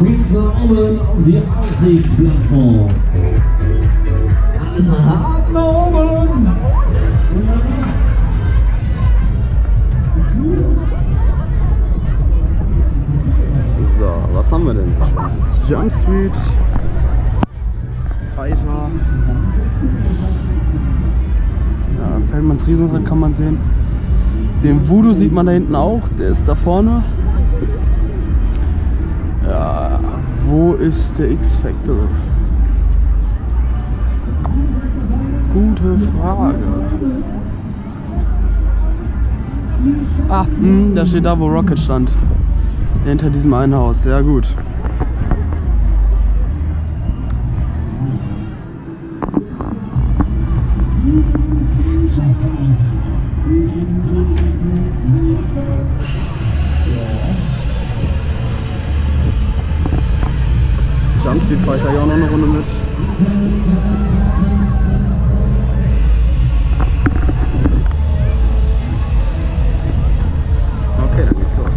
Pizza oben auf die Aussichtsplattform. Alles hart nach oben. So, was haben wir denn? Jumpsuit, Fighter. Ja, Feldmanns Riesenrad kann man sehen. Den Voodoo sieht man da hinten auch, der ist da vorne. Ja, wo ist der X-Factor? Gute Frage. Ah, da steht da, wo Rocket stand. Hinter diesem einen Haus, sehr gut. Jumpsuit fahre ich ja auch noch eine Runde mit. Okay, dann geht's los.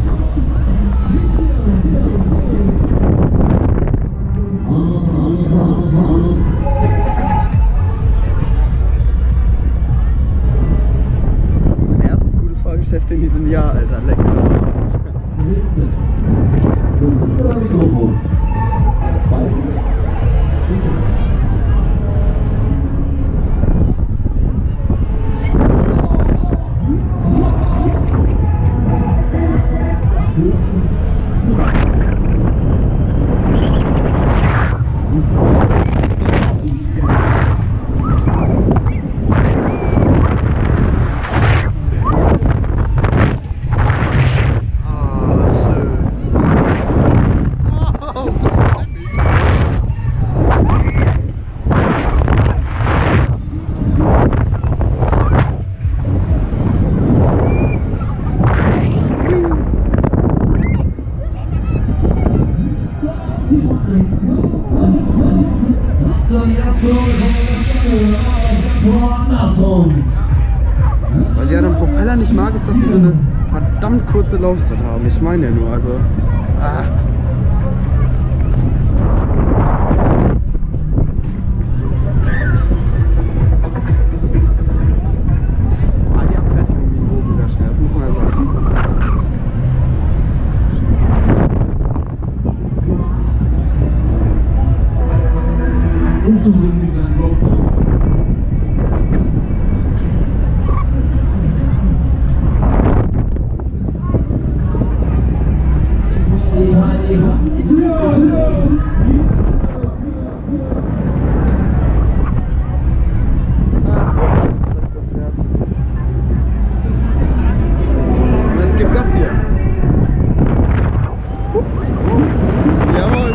Mein erstes gutes Fahrgeschäft in diesem Jahr, Alter. Lecker. Was ich an einem Propeller nicht mag, ist, dass sie so eine verdammt kurze Laufzeit haben. Ich meine ja nur, also... Die Abfertigung ging oben sehr schnell, das muss man ja sagen. Unzufrieden mit deinem GoPro. Jetzt gibt Gas hier. Jawohl.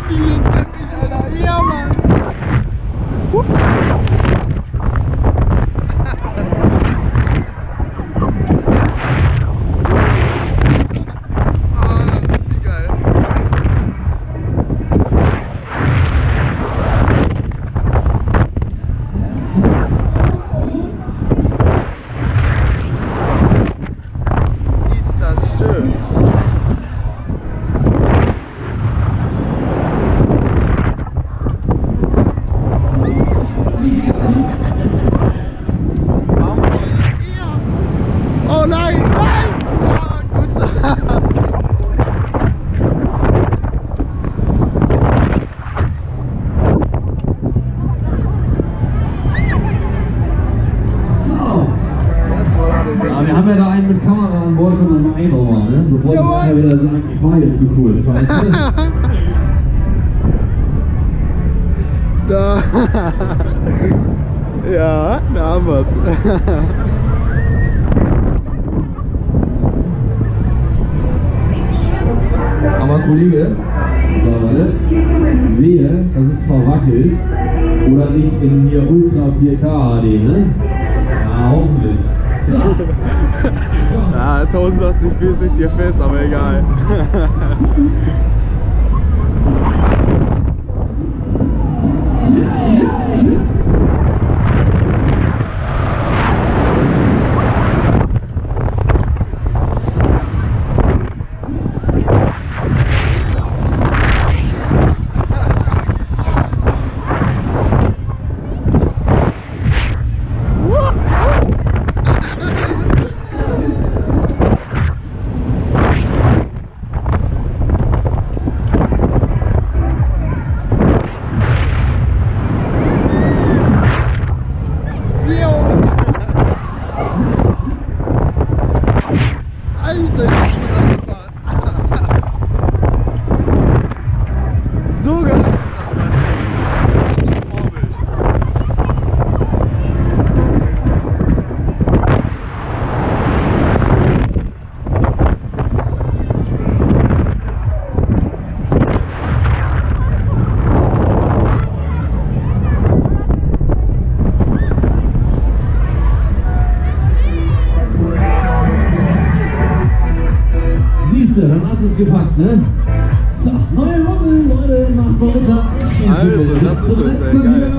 Die liegt wirklich, Alter. Ja, Mann. Wie geil. Ist das schön. Oh nein, nein! Oh, gut. So. Das war's. Ja, wir haben ja da einen mit Kamera an Bord und dann ein nochmal, ne? Bevor wir nachher wieder sagen, ich fahre jetzt zu kurz, weißt du? Da. Ja, da haben wir's. Aber Kollege, so, warte. Wehe, das ist verwackelt. Oder nicht in hier Ultra 4K HD, ne? Ja, hoffentlich. So. Ja, 1080 60 FPS, aber egal. ausgepackt, ne? So, neue Runde, Leute, macht mal bitte Abschießen. Also, das ist es, ey, geil.